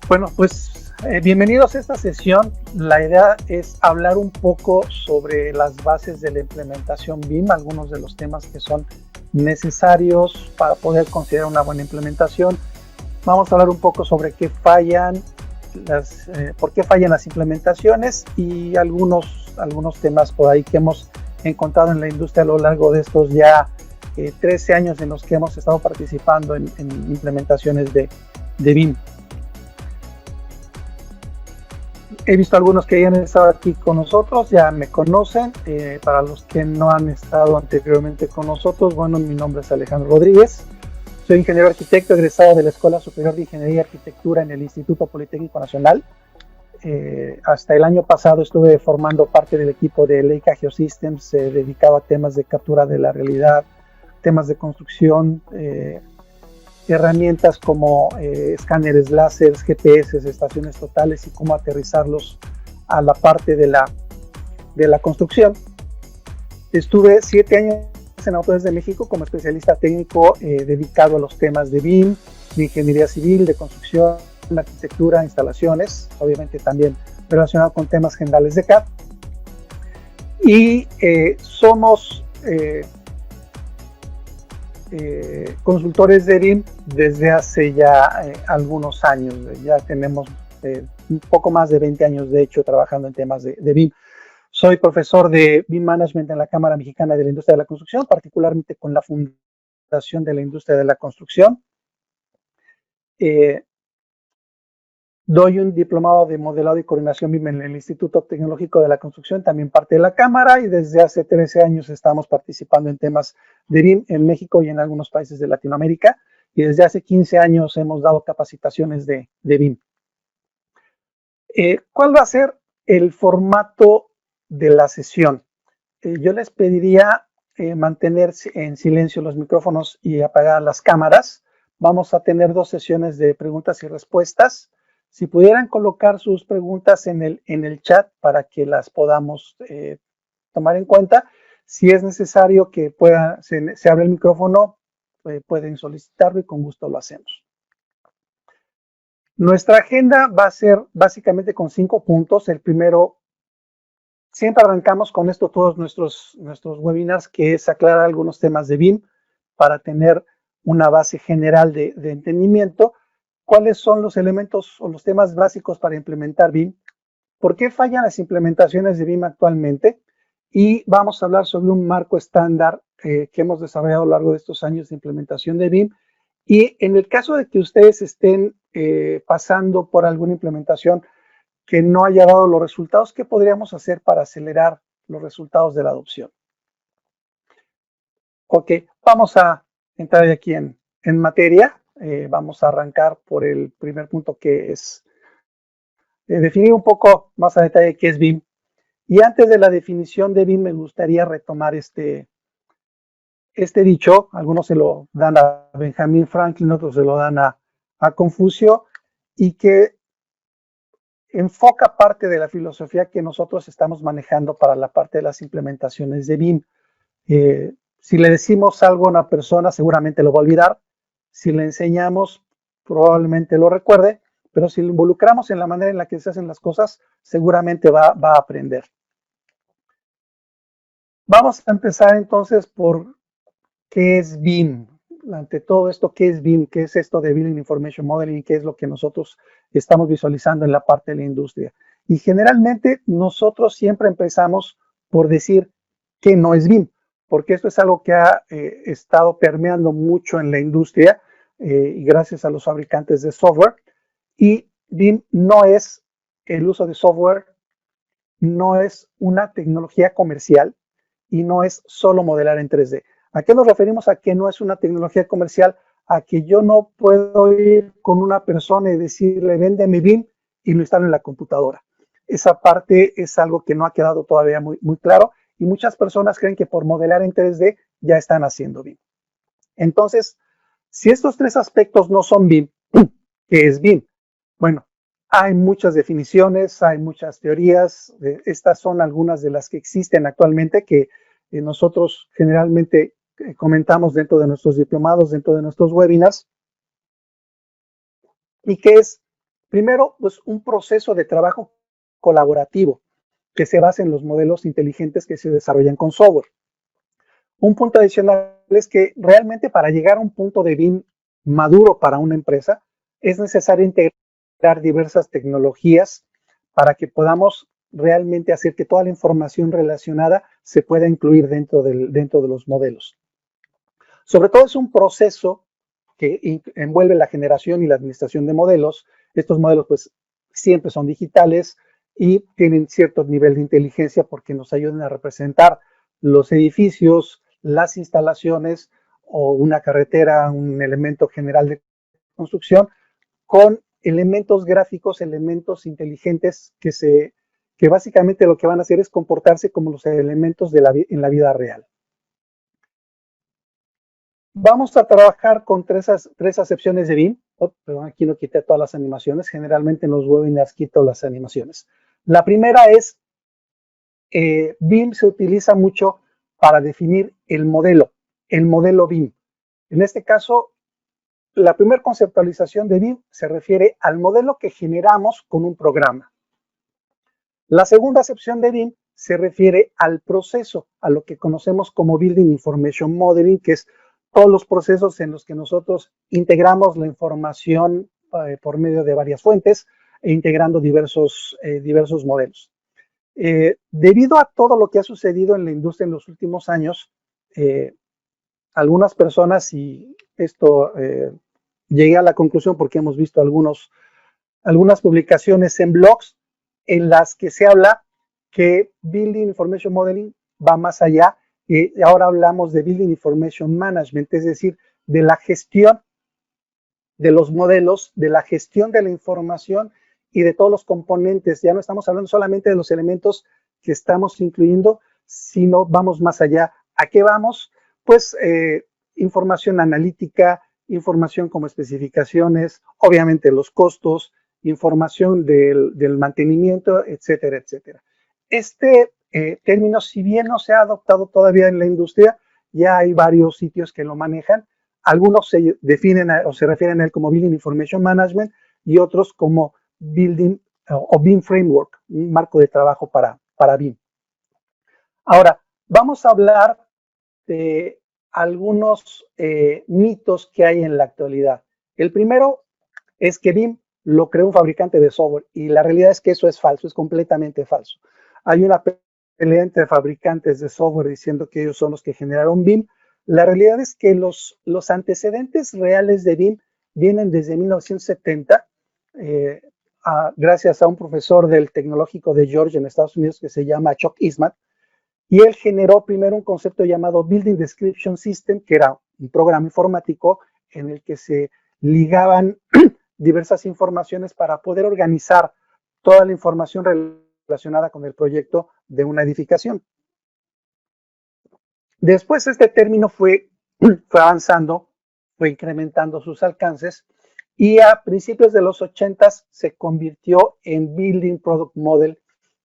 Bueno, pues bienvenidos a esta sesión. La idea es hablar un poco sobre las bases de la implementación BIM, algunos de los temas que son necesarios para poder considerar una buena implementación. Vamos a hablar un poco sobre qué fallan, por qué fallan las implementaciones y algunos temas por ahí que hemos encontrado en la industria a lo largo de estos ya 13 años en los que hemos estado participando en implementaciones de BIM. He visto algunos que ya han estado aquí con nosotros, ya me conocen. Para los que no han estado anteriormente con nosotros, bueno, mi nombre es Alejandro Rodríguez. Soy ingeniero arquitecto egresado de la Escuela Superior de Ingeniería y Arquitectura en el Instituto Politécnico Nacional. Hasta el año pasado estuve formando parte del equipo de Leica Geosystems, dedicado a temas de captura de la realidad, temas de construcción, herramientas como escáneres láser, GPS, estaciones totales y cómo aterrizarlos a la parte de la construcción. Estuve 7 años en Autodesk de México como especialista técnico dedicado a los temas de BIM, de ingeniería civil, de construcción, de arquitectura, instalaciones, obviamente también relacionado con temas generales de CAD. Y somos consultores de BIM desde hace ya algunos años. Ya tenemos un poco más de 20 años, de hecho, trabajando en temas de BIM. Soy profesor de BIM Management en la Cámara Mexicana de la Industria de la Construcción, particularmente con la Fundación de la Industria de la Construcción. Doy un diplomado de modelado y coordinación BIM en el Instituto Tecnológico de la Construcción, también parte de la Cámara, y desde hace 13 años estamos participando en temas de BIM en México y en algunos países de Latinoamérica, y desde hace 15 años hemos dado capacitaciones de BIM. ¿Cuál va a ser el formato de la sesión? Yo les pediría mantener en silencio los micrófonos y apagar las cámaras. Vamos a tener 2 sesiones de preguntas y respuestas. Si pudieran colocar sus preguntas en el chat para que las podamos tomar en cuenta. Si es necesario que se abra el micrófono, pueden solicitarlo y con gusto lo hacemos. Nuestra agenda va a ser básicamente con 5 puntos. El primero, siempre arrancamos con esto todos nuestros webinars, que es aclarar algunos temas de BIM para tener una base general de entendimiento. ¿Cuáles son los elementos o los temas básicos para implementar BIM? ¿Por qué fallan las implementaciones de BIM actualmente? Y vamos a hablar sobre un marco estándar que hemos desarrollado a lo largo de estos años de implementación de BIM. Y en el caso de que ustedes estén pasando por alguna implementación que no haya dado los resultados, ¿qué podríamos hacer para acelerar los resultados de la adopción? Ok, vamos a entrar aquí en materia. Vamos a arrancar por el primer punto, que es definir un poco más a detalle qué es BIM. Y antes de la definición de BIM, me gustaría retomar este dicho. Algunos se lo dan a Benjamin Franklin, otros se lo dan a Confucio, y que enfoca parte de la filosofía que nosotros estamos manejando para la parte de las implementaciones de BIM. Si le decimos algo a una persona, seguramente lo va a olvidar. Si le enseñamos, probablemente lo recuerde, pero si lo involucramos en la manera en la que se hacen las cosas, seguramente va a aprender. Vamos a empezar entonces por qué es BIM. Ante todo esto, ¿qué es BIM? ¿Qué es esto de Building Information Modeling? ¿Qué es lo que nosotros estamos visualizando en la parte de la industria? Y generalmente nosotros siempre empezamos por decir que no es BIM, porque esto es algo que ha estado permeando mucho en la industria y gracias a los fabricantes de software. Y BIM no es el uso de software, no es una tecnología comercial y no es solo modelar en 3D. ¿A qué nos referimos a que no es una tecnología comercial? A que yo no puedo ir con una persona y decirle, véndeme BIM y lo instalo en la computadora. Esa parte es algo que no ha quedado todavía muy claro y muchas personas creen que por modelar en 3D ya están haciendo BIM. Entonces, si estos 3 aspectos no son BIM, ¿qué es BIM? Bueno, hay muchas definiciones, hay muchas teorías. Estas son algunas de las que existen actualmente que nosotros generalmente comentamos dentro de nuestros diplomados, dentro de nuestros webinars. ¿Y qué es Primero, pues un proceso de trabajo colaborativo que se basa en los modelos inteligentes que se desarrollan con software. Un punto adicional es que realmente para llegar a un punto de BIM maduro para una empresa, es necesario integrar diversas tecnologías para que podamos realmente hacer que toda la información relacionada se pueda incluir dentro de los modelos. Sobre todo es un proceso que envuelve la generación y la administración de modelos. Estos modelos pues siempre son digitales y tienen cierto nivel de inteligencia porque nos ayudan a representar los edificios, las instalaciones o una carretera, un elemento general de construcción con elementos gráficos, elementos inteligentes que básicamente lo que van a hacer es comportarse como los elementos en la vida real. Vamos a trabajar con tres acepciones de BIM. Oh, perdón, aquí no quité todas las animaciones. Generalmente en los webinars quito las animaciones. La primera es, BIM se utiliza mucho para definir el modelo BIM. En este caso, la primera conceptualización de BIM se refiere al modelo que generamos con un programa. La segunda acepción de BIM se refiere al proceso, a lo que conocemos como Building Information Modeling, que es todos los procesos en los que nosotros integramos la información por medio de varias fuentes e integrando diversos modelos. Debido a todo lo que ha sucedido en la industria en los últimos años, algunas personas, y esto llegué a la conclusión porque hemos visto algunas publicaciones en blogs en las que se habla que Building Information Modeling va más allá y ahora hablamos de Building Information Management, es decir, de la gestión de los modelos, de la gestión de la información y de todos los componentes. Ya no estamos hablando solamente de los elementos que estamos incluyendo, sino vamos más allá. ¿A qué vamos? Pues información analítica, información como especificaciones, obviamente los costos, información del mantenimiento, etcétera, etcétera. Este término, si bien no se ha adoptado todavía en la industria, ya hay varios sitios que lo manejan. Algunos se definen o se refieren a él como Building Information Management y otros como Building o BIM Framework, un marco de trabajo para BIM. Ahora, vamos a hablar de algunos mitos que hay en la actualidad. El primero es que BIM lo creó un fabricante de software y la realidad es que eso es falso, es completamente falso. Hay una pelea entre fabricantes de software diciendo que ellos son los que generaron BIM. La realidad es que los antecedentes reales de BIM vienen desde 1970, gracias a un profesor del Tecnológico de Georgia en Estados Unidos que se llama Chuck Eastman, y él generó primero un concepto llamado Building Description System, que era un programa informático en el que se ligaban diversas informaciones para poder organizar toda la información relacionada con el proyecto de una edificación. Después este término fue avanzando, fue incrementando sus alcances y a principios de los 80s se convirtió en Building Product Model,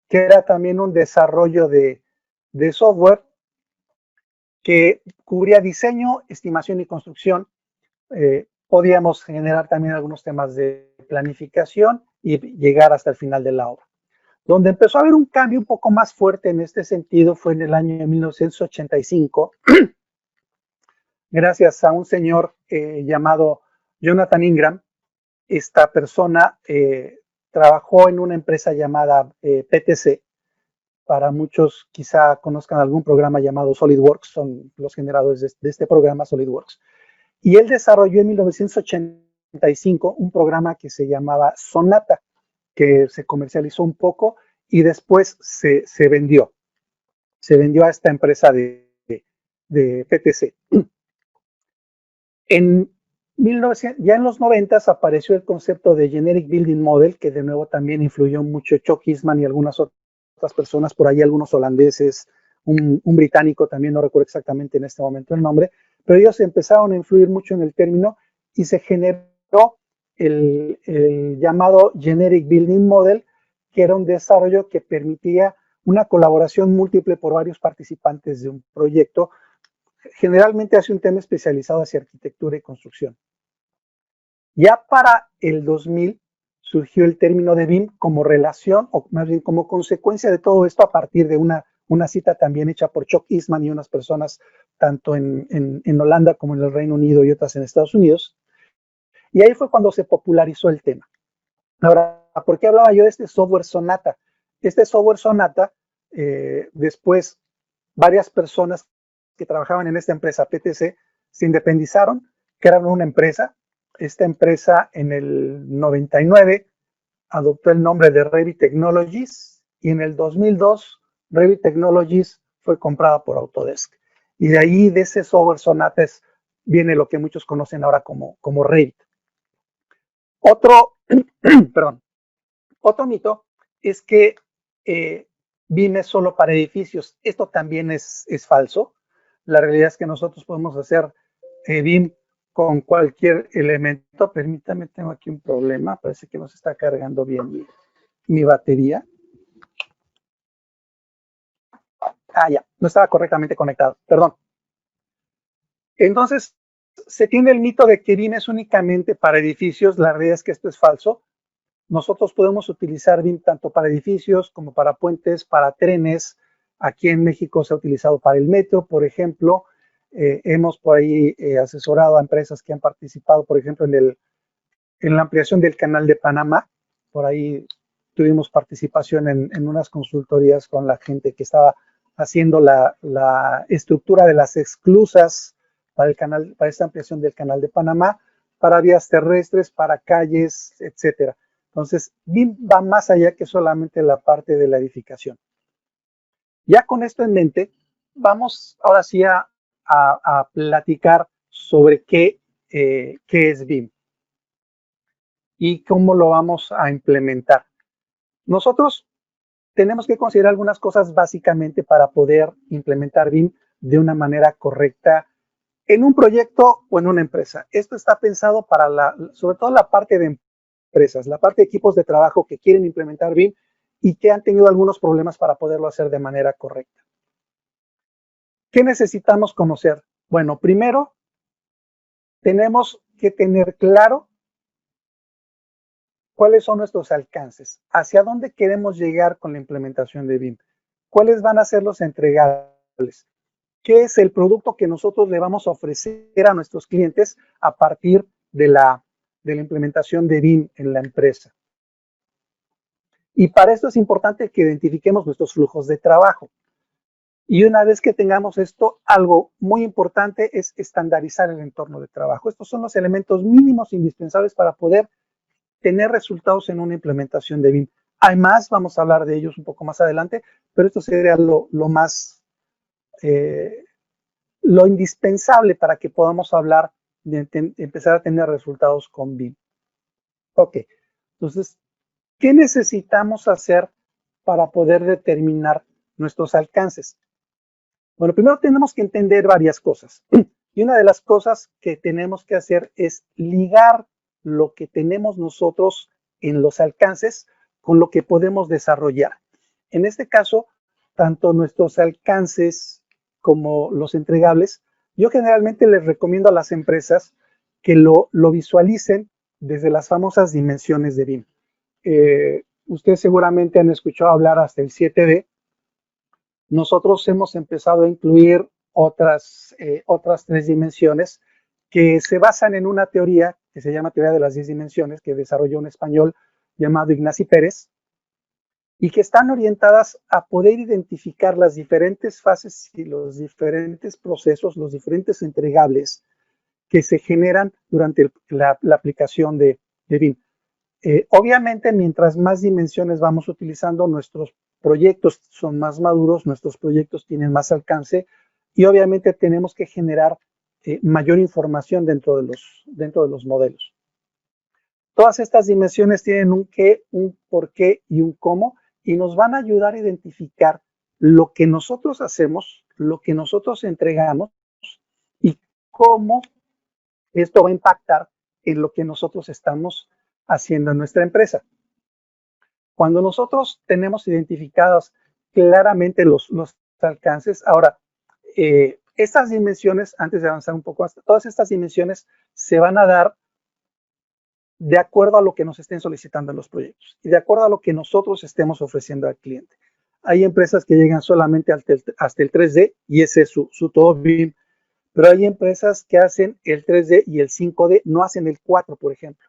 que era también un desarrollo de software que cubría diseño, estimación y construcción. Podíamos generar también algunos temas de planificación y llegar hasta el final de la obra. Donde empezó a haber un cambio un poco más fuerte en este sentido fue en el año 1985, gracias a un señor llamado Jonathan Ingram. Esta persona trabajó en una empresa llamada PTC. Para muchos quizá conozcan algún programa llamado SolidWorks, son los generadores de este programa SolidWorks. Y él desarrolló en 1985 un programa que se llamaba Sonata, que se comercializó un poco y después se vendió. Se vendió a esta empresa de PTC. Ya en los 90 apareció el concepto de Generic Building Model, que de nuevo también influyó mucho Chuck Eastman y algunas otras personas, por ahí algunos holandeses, un británico, también no recuerdo exactamente en este momento el nombre, pero ellos empezaron a influir mucho en el término y se generó el llamado Generic Building Model, que era un desarrollo que permitía una colaboración múltiple por varios participantes de un proyecto, generalmente hacia un tema especializado hacia arquitectura y construcción. Ya para el 2000 surgió el término de BIM como relación, o más bien como consecuencia de todo esto, a partir de una cita también hecha por Chuck Eastman y unas personas tanto en Holanda como en el Reino Unido y otras en Estados Unidos. Y ahí fue cuando se popularizó el tema. Ahora, ¿por qué hablaba yo de este software Sonata? Este software Sonata, después varias personas que trabajaban en esta empresa PTC se independizaron, crearon una empresa. Esta empresa en el 99 adoptó el nombre de Revit Technologies y en el 2002 Revit Technologies fue comprada por Autodesk. Y de ahí, de ese software Sonata, viene lo que muchos conocen ahora como Revit. Otro, perdón, otro mito es que BIM es solo para edificios. Esto también es falso. La realidad es que nosotros podemos hacer BIM con cualquier elemento. Permítame, tengo aquí un problema. Parece que no se está cargando bien mi batería. Ah, ya, no estaba correctamente conectado. Perdón. Entonces, se tiene el mito de que BIM es únicamente para edificios. La realidad es que esto es falso. Nosotros podemos utilizar BIM tanto para edificios como para puentes, para trenes. Aquí en México se ha utilizado para el metro, por ejemplo. Hemos por ahí asesorado a empresas que han participado, por ejemplo, en la ampliación del canal de Panamá. Por ahí tuvimos participación en unas consultorías con la gente que estaba haciendo la estructura de las esclusas para esta ampliación del canal de Panamá, para vías terrestres, para calles, etcétera. Entonces, BIM va más allá que solamente la parte de la edificación. Ya con esto en mente, vamos ahora sí a platicar sobre qué es BIM y cómo lo vamos a implementar. Nosotros tenemos que considerar algunas cosas básicamente para poder implementar BIM de una manera correcta en un proyecto o en una empresa. Esto está pensado para sobre todo la parte de empresas, la parte de equipos de trabajo que quieren implementar BIM y que han tenido algunos problemas para poderlo hacer de manera correcta. ¿Qué necesitamos conocer? Bueno, primero tenemos que tener claro cuáles son nuestros alcances, hacia dónde queremos llegar con la implementación de BIM, cuáles van a ser los entregables, qué es el producto que nosotros le vamos a ofrecer a nuestros clientes a partir de la implementación de BIM en la empresa. Y para esto es importante que identifiquemos nuestros flujos de trabajo. Y una vez que tengamos esto, algo muy importante es estandarizar el entorno de trabajo. Estos son los elementos mínimos indispensables para poder tener resultados en una implementación de BIM. Hay más, vamos a hablar de ellos un poco más adelante, pero esto sería lo más, lo indispensable para que podamos hablar de empezar a tener resultados con BIM. Ok, entonces, ¿qué necesitamos hacer para poder determinar nuestros alcances? Bueno, primero tenemos que entender varias cosas. Y una de las cosas que tenemos que hacer es ligar lo que tenemos nosotros en los alcances con lo que podemos desarrollar. En este caso, tanto nuestros alcances como los entregables, yo generalmente les recomiendo a las empresas que lo visualicen desde las famosas dimensiones de BIM. Ustedes seguramente han escuchado hablar hasta el 7D. Nosotros hemos empezado a incluir otras 3 dimensiones que se basan en una teoría que se llama teoría de las 10 dimensiones, que desarrolló un español llamado Ignacy Pérez, y que están orientadas a poder identificar las diferentes fases y los diferentes procesos, los diferentes entregables que se generan durante la aplicación de BIM. Obviamente, mientras más dimensiones vamos utilizando, nuestros proyectos son más maduros, nuestros proyectos tienen más alcance y obviamente tenemos que generar mayor información dentro de los modelos. Todas estas dimensiones tienen un qué, un por qué y un cómo y nos van a ayudar a identificar lo que nosotros hacemos, lo que nosotros entregamos y cómo esto va a impactar en lo que nosotros estamos haciendo en nuestra empresa. Cuando nosotros tenemos identificados claramente los alcances, ahora, estas dimensiones, antes de avanzar un poco más, todas estas dimensiones se van a dar de acuerdo a lo que nos estén solicitando en los proyectos y de acuerdo a lo que nosotros estemos ofreciendo al cliente. Hay empresas que llegan solamente hasta el 3D y ese es su todo BIM, pero hay empresas que hacen el 3D y el 5D, no hacen el 4, por ejemplo.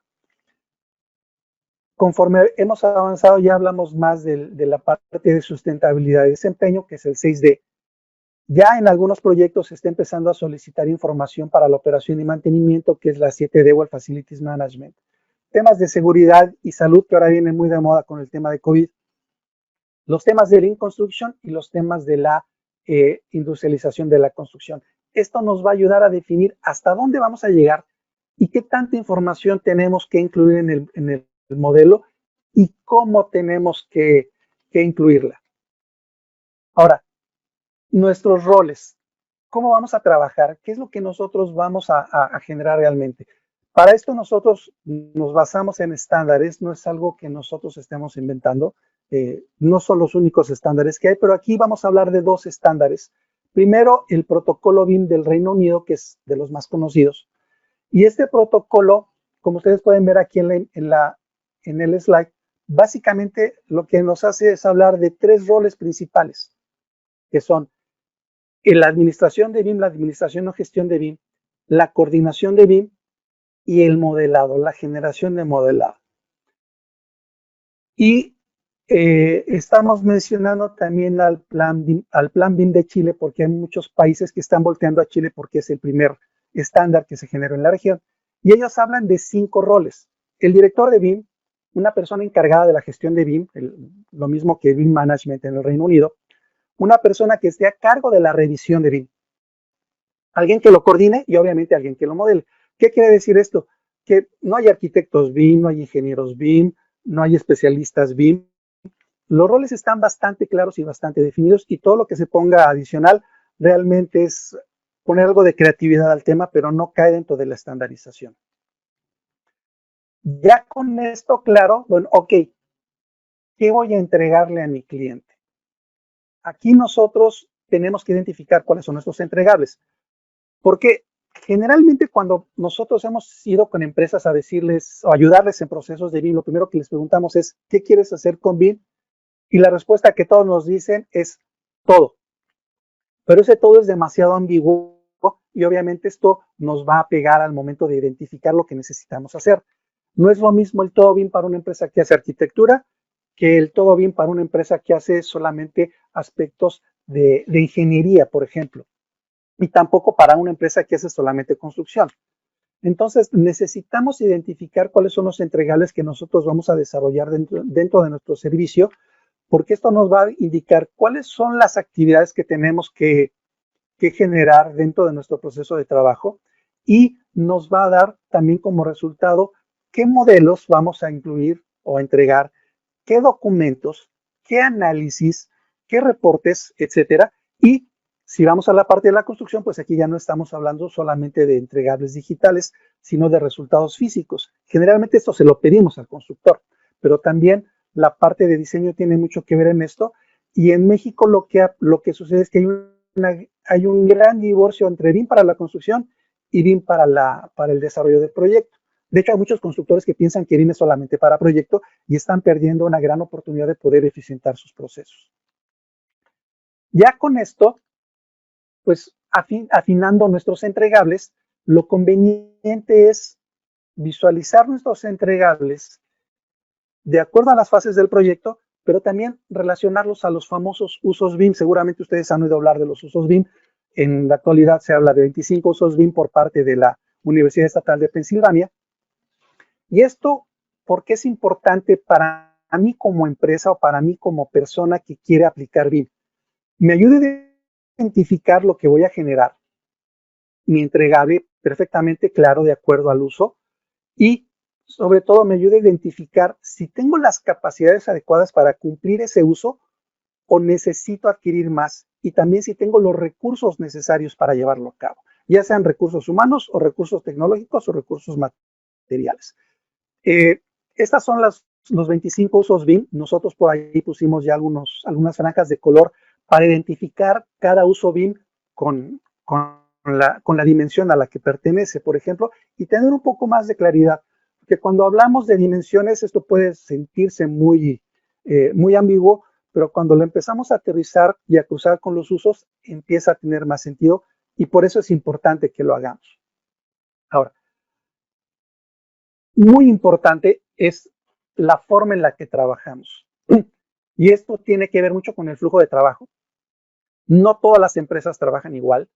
Conforme hemos avanzado, ya hablamos más de la parte de sustentabilidad y desempeño, que es el 6D. Ya en algunos proyectos se está empezando a solicitar información para la operación y mantenimiento, que es la 7D o el Facilities Management. Temas de seguridad y salud, que ahora vienen muy de moda con el tema de COVID. Los temas de Lean Construction y los temas de la industrialización de la construcción. Esto nos va a ayudar a definir hasta dónde vamos a llegar y qué tanta información tenemos que incluir en el modelo y cómo tenemos que incluirla. Ahora, nuestros roles. ¿Cómo vamos a trabajar? ¿Qué es lo que nosotros vamos a generar realmente? Para esto nosotros nos basamos en estándares, no es algo que nosotros estemos inventando, no son los únicos estándares que hay, pero aquí vamos a hablar de dos estándares. Primero, el protocolo BIM del Reino Unido, que es de los más conocidos. Y este protocolo, como ustedes pueden ver aquí en el slide, básicamente lo que nos hace es hablar de tres roles principales, que son la administración de BIM, la administración o gestión de BIM, la coordinación de BIM y el modelado, la generación de modelado. Y estamos mencionando también al plan BIM de Chile, porque hay muchos países que están volteando a Chile porque es el primer estándar que se generó en la región. Y ellos hablan de 5 roles. El director de BIM, una persona encargada de la gestión de BIM, lo mismo que BIM Management en el Reino Unido, una persona que esté a cargo de la revisión de BIM, alguien que lo coordine y obviamente alguien que lo modele. ¿Qué quiere decir esto? Que no hay arquitectos BIM, no hay ingenieros BIM, no hay especialistas BIM. Los roles están bastante claros y bastante definidos y todo lo que se ponga adicional realmente es poner algo de creatividad al tema, pero no cae dentro de la estandarización. Ya con esto claro, bueno, ok, ¿qué voy a entregarle a mi cliente? Aquí nosotros tenemos que identificar cuáles son nuestros entregables, porque generalmente cuando nosotros hemos ido con empresas a decirles o ayudarles en procesos de BIM, lo primero que les preguntamos es, ¿qué quieres hacer con BIM? Y la respuesta que todos nos dicen es todo. Pero ese todo es demasiado ambiguo y obviamente esto nos va a pegar al momento de identificar lo que necesitamos hacer. No es lo mismo el todo BIM para una empresa que hace arquitectura que el todo BIM para una empresa que hace solamente aspectos de ingeniería, por ejemplo. Y tampoco para una empresa que hace solamente construcción. Entonces, necesitamos identificar cuáles son los entregables que nosotros vamos a desarrollar dentro de nuestro servicio, porque esto nos va a indicar cuáles son las actividades que tenemos que generar dentro de nuestro proceso de trabajo y nos va a dar también como resultado qué modelos vamos a incluir o a entregar, qué documentos, qué análisis, qué reportes, etcétera. Y si vamos a la parte de la construcción, pues aquí ya no estamos hablando solamente de entregables digitales, sino de resultados físicos. Generalmente esto se lo pedimos al constructor, pero también la parte de diseño tiene mucho que ver en esto. Y en México lo que sucede es que hay un gran divorcio entre BIM para la construcción y BIM para el desarrollo del proyecto. De hecho, hay muchos constructores que piensan que BIM es solamente para proyecto y están perdiendo una gran oportunidad de poder eficientar sus procesos. Ya con esto, pues afinando nuestros entregables, lo conveniente es visualizar nuestros entregables de acuerdo a las fases del proyecto, pero también relacionarlos a los famosos usos BIM. Seguramente ustedes han oído hablar de los usos BIM. En la actualidad se habla de 25 usos BIM por parte de la Universidad Estatal de Pensilvania. Y esto, ¿por qué es importante para mí como empresa o para mí como persona que quiere aplicar BIM? Me ayuda a identificar lo que voy a generar, mi entregable perfectamente claro de acuerdo al uso y sobre todo me ayuda a identificar si tengo las capacidades adecuadas para cumplir ese uso o necesito adquirir más y también si tengo los recursos necesarios para llevarlo a cabo, ya sean recursos humanos o recursos tecnológicos o recursos materiales. Estas son los 25 usos BIM. Nosotros por ahí pusimos ya algunas franjas de color para identificar cada uso BIM con la dimensión a la que pertenece, por ejemplo, y tener un poco más de claridad. Que cuando hablamos de dimensiones, esto puede sentirse muy ambiguo, pero cuando lo empezamos a aterrizar y a cruzar con los usos, empieza a tener más sentido y por eso es importante que lo hagamos. Ahora, muy importante es la forma en la que trabajamos. Y esto tiene que ver mucho con el flujo de trabajo. No todas las empresas trabajan igual.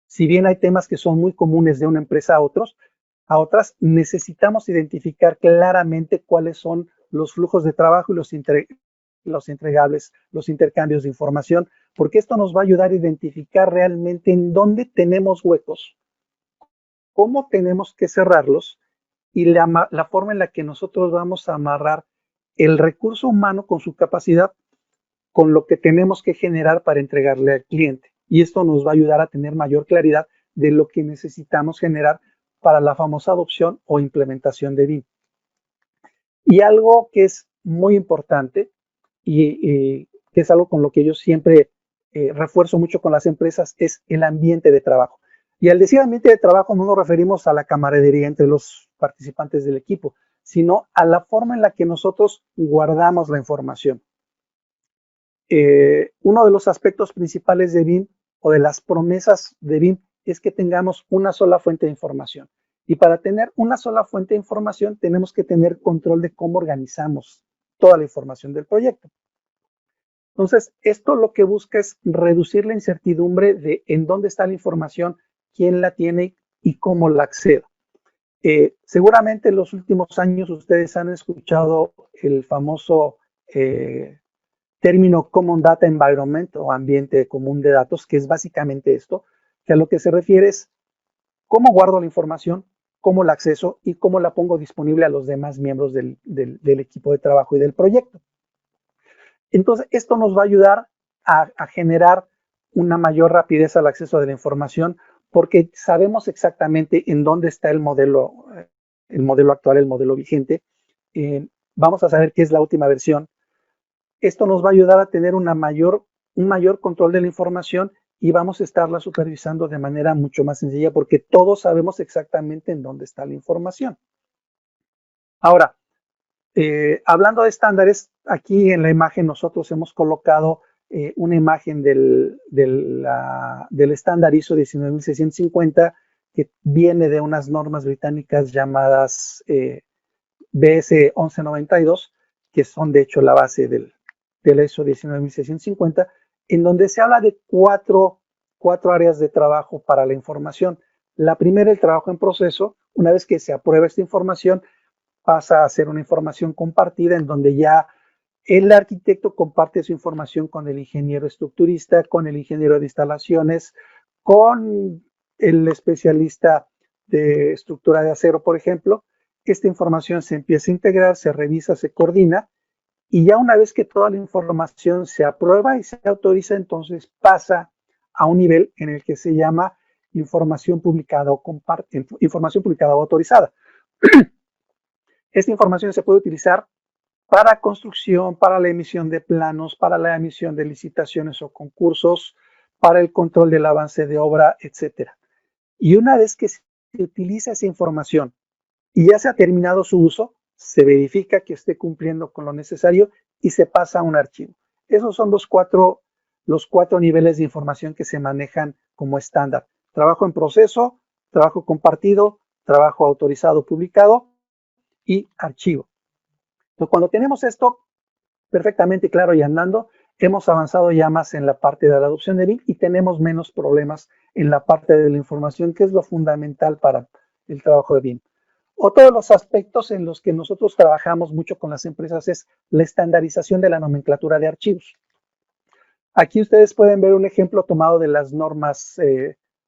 Si bien hay temas que son muy comunes de una empresa a otras necesitamos identificar claramente cuáles son los flujos de trabajo y los entregables, los intercambios de información, porque esto nos va a ayudar a identificar realmente en dónde tenemos huecos, cómo tenemos que cerrarlos y la forma en la que nosotros vamos a amarrar el recurso humano con su capacidad con lo que tenemos que generar para entregarle al cliente. Y esto nos va a ayudar a tener mayor claridad de lo que necesitamos generar para la famosa adopción o implementación de BIM. Y algo que es muy importante y que es algo con lo que yo siempre refuerzo mucho con las empresas es el ambiente de trabajo. Y al decir ambiente de trabajo no nos referimos a la camaradería entre los participantes del equipo, sino a la forma en la que nosotros guardamos la información. Uno de los aspectos principales de BIM o de las promesas de BIM es que tengamos una sola fuente de información. Y para tener una sola fuente de información tenemos que tener control de cómo organizamos toda la información del proyecto. Entonces, esto lo que busca es reducir la incertidumbre de en dónde está la información, quién la tiene y cómo la acceda. Seguramente en los últimos años ustedes han escuchado el famoso término Common Data Environment o ambiente común de datos, que es básicamente esto, que a lo que se refiere es cómo guardo la información, cómo la acceso y cómo la pongo disponible a los demás miembros del equipo de trabajo y del proyecto. Entonces, esto nos va a ayudar a generar una mayor rapidez al acceso de la información porque sabemos exactamente en dónde está el modelo actual, el modelo vigente. Vamos a saber qué es la última versión. Esto nos va a ayudar a tener un mayor control de la información y vamos a estarla supervisando de manera mucho más sencilla porque todos sabemos exactamente en dónde está la información. Ahora, hablando de estándares, aquí en la imagen nosotros hemos colocado una imagen del estándar ISO 19650 que viene de unas normas británicas llamadas BS 1192, que son de hecho la base del ISO 19650, en donde se habla de cuatro áreas de trabajo para la información. La primera, el trabajo en proceso. Una vez que se aprueba esta información, pasa a ser una información compartida en donde ya el arquitecto comparte su información con el ingeniero estructurista, con el ingeniero de instalaciones, con el especialista de estructura de acero, por ejemplo. Esta información se empieza a integrar, se revisa, se coordina y ya una vez que toda la información se aprueba y se autoriza, entonces pasa a un nivel en el que se llama información publicada o autorizada. Esta información se puede utilizar para construcción, para la emisión de planos, para la emisión de licitaciones o concursos, para el control del avance de obra, etc. Y una vez que se utiliza esa información y ya se ha terminado su uso, se verifica que esté cumpliendo con lo necesario y se pasa a un archivo. Esos son los cuatro niveles de información que se manejan como estándar. Trabajo en proceso, trabajo compartido, trabajo autorizado publicado y archivo. Entonces, cuando tenemos esto perfectamente claro y andando, hemos avanzado ya más en la parte de la adopción de BIM y tenemos menos problemas en la parte de la información, que es lo fundamental para el trabajo de BIM. Otro de los aspectos en los que nosotros trabajamos mucho con las empresas es la estandarización de la nomenclatura de archivos. Aquí ustedes pueden ver un ejemplo tomado de las normas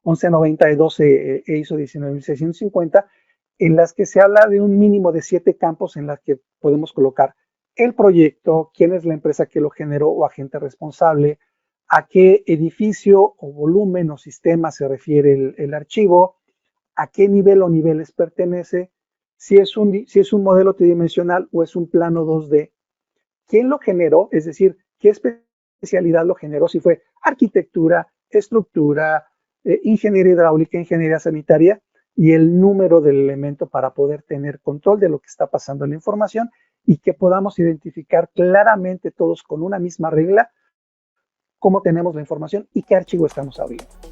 1192 e ISO 19650, en las que se habla de un mínimo de 7 campos en las que podemos colocar el proyecto, quién es la empresa que lo generó o agente responsable, a qué edificio o volumen o sistema se refiere el archivo, a qué nivel o niveles pertenece, si es un modelo tridimensional o es un plano 2D, quién lo generó, es decir, qué especialidad lo generó, si fue arquitectura, estructura, ingeniería hidráulica, ingeniería sanitaria, y el número del elemento para poder tener control de lo que está pasando en la información y que podamos identificar claramente todos con una misma regla cómo tenemos la información y qué archivo estamos abriendo.